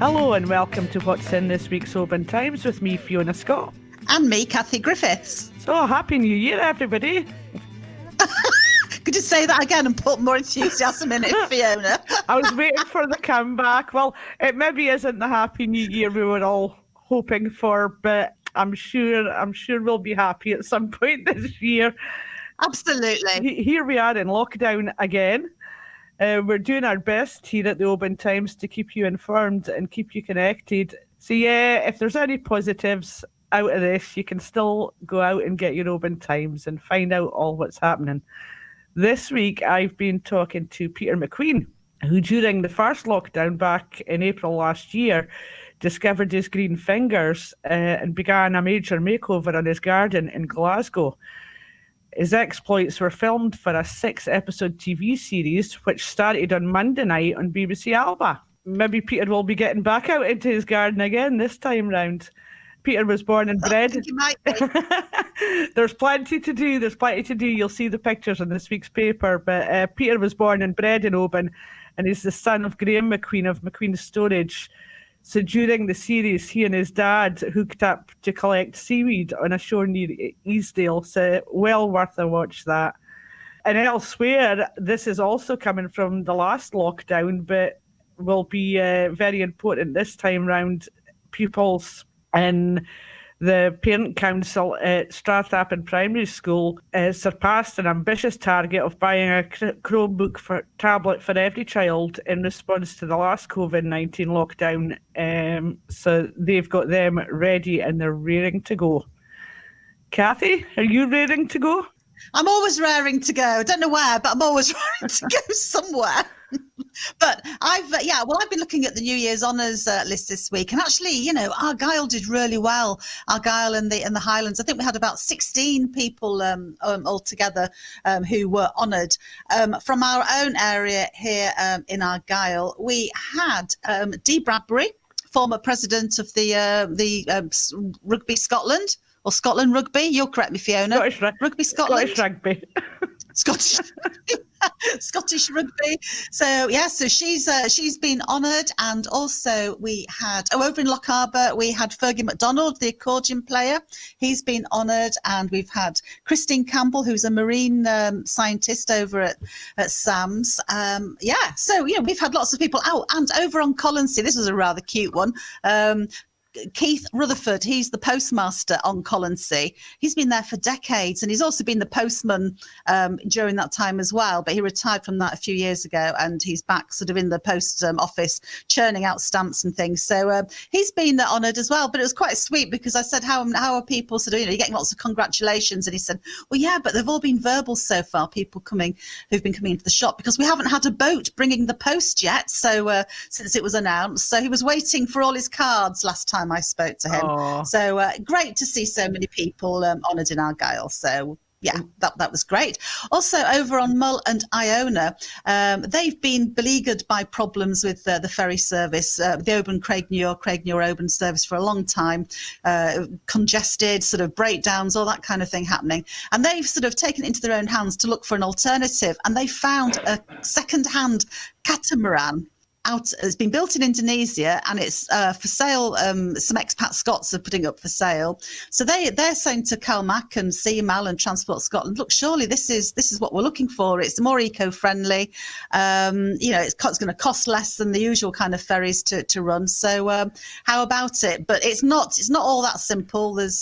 Hello and welcome to What's in this week's Oban Times with me, Fiona Scott. And me, Kathie Griffiths. So, Happy New Year, everybody. Could you say that again and put more enthusiasm in it, Fiona? I was waiting for the comeback. Well, it maybe isn't the Happy New Year we were all hoping for, but I'm sure we'll be happy at some point this year. Absolutely. Here we are in lockdown again. We're doing our best here at the Oban Times to keep you informed and keep you connected. So yeah, if there's any positives out of this, you can still go out and get your Oban Times and find out all what's happening. This week, I've been talking to Peter MacQueen, who during the first lockdown back in April last year, discovered his green fingers and began a major makeover on his garden in Glasgow. His exploits were filmed for a 6-episode TV series, which started on Monday night on BBC Alba. Maybe Peter will be getting back out into his garden again this time round. Peter was born and bred. I think he might be. There's plenty to do. You'll see the pictures in this week's paper. But Peter was born and bred in Oban, and he's the son of Graham MacQueen of MacQueen Storage. So during the series, he and his dad hooked up to collect seaweed on a shore near Easdale. So well worth a watch that. And elsewhere, this is also coming from the last lockdown, but will be very important this time round. Pupils in the parent council at Strath Appin Primary School surpassed an ambitious target of buying a Chromebook tablet for every child in response to the last COVID-19 lockdown. So they've got them ready and they're raring to go. Kathie, are you raring to go? I'm always raring to go. I don't know where, but I'm always raring to go somewhere. But I've been looking at the New Year's honours list this week, and actually, Argyll did really well. Argyll and the Highlands. I think we had about 16 people altogether who were honoured. From our own area here in Argyll, we had Dee Bradbury, former president of the Rugby Scotland. Or Scotland Rugby, you'll correct me, Fiona. Rugby Scotland. Scottish Rugby. Scottish Rugby. So she's been honoured, and also we had over in Lochaber we had Fergie MacDonald, the accordion player. He's been honoured, and we've had Christine Campbell, who's a marine scientist over at SAMS. So we've had lots of people out, and over on Colonsay, this was a rather cute one. Keith Rutherford, he's the postmaster on Colonsay. He's been there for decades, and he's also been the postman during that time as well, but he retired from that a few years ago, and he's back sort of in the post office churning out stamps and things. So he's been honoured as well, but it was quite sweet because I said, how are people sort of, you're getting lots of congratulations, and he said, well, yeah, but they've all been verbal so far, people who've been coming into the shop, because we haven't had a boat bringing the post yet, so since it was announced. So he was waiting for all his cards last time I spoke to him. Aww. So great to see so many people honoured in Argyll. So yeah, that was great. Also over on Mull and Iona, they've been beleaguered by problems with the ferry service, the Oban-Craignior-Oban service for a long time, congested, sort of breakdowns, all that kind of thing happening. And they've sort of taken it into their own hands to look for an alternative, and they found a second-hand catamaran. It's been built in Indonesia, and it's for sale. Some expat Scots are putting up for sale. So they're saying to CalMac and CMAL and Transport Scotland, look, surely this is what we're looking for. It's more eco-friendly. It's going to cost less than the usual kind of ferries to run. So how about it? But it's not all that simple. There's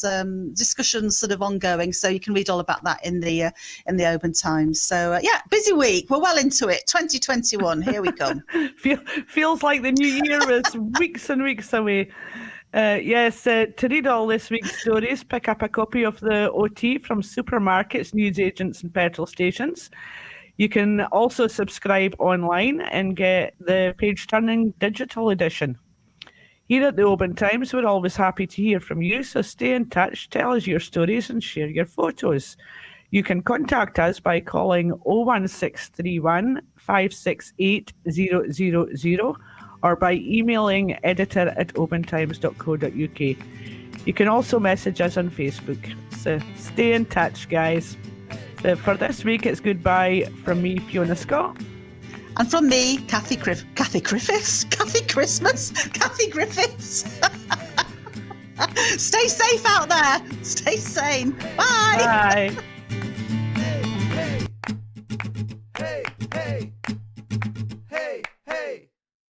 discussions sort of ongoing. So you can read all about that in the Oban Times. So busy week. We're well into it. 2021. Here we come. Feels like the new year is weeks and weeks away. To read all this week's stories, pick up a copy of the OT from supermarkets, newsagents and petrol stations. You can also subscribe online and get the page-turning digital edition. Here at the Oban Times, we're always happy to hear from you, so stay in touch, tell us your stories and share your photos. You can contact us by calling 01631 568 000 or by emailing editor@obantimes.co.uk. You can also message us on Facebook. So stay in touch, guys. So for this week, it's goodbye from me, Fiona Scott. And from me, Kathie Griffiths. Stay safe out there. Stay sane. Bye. Bye.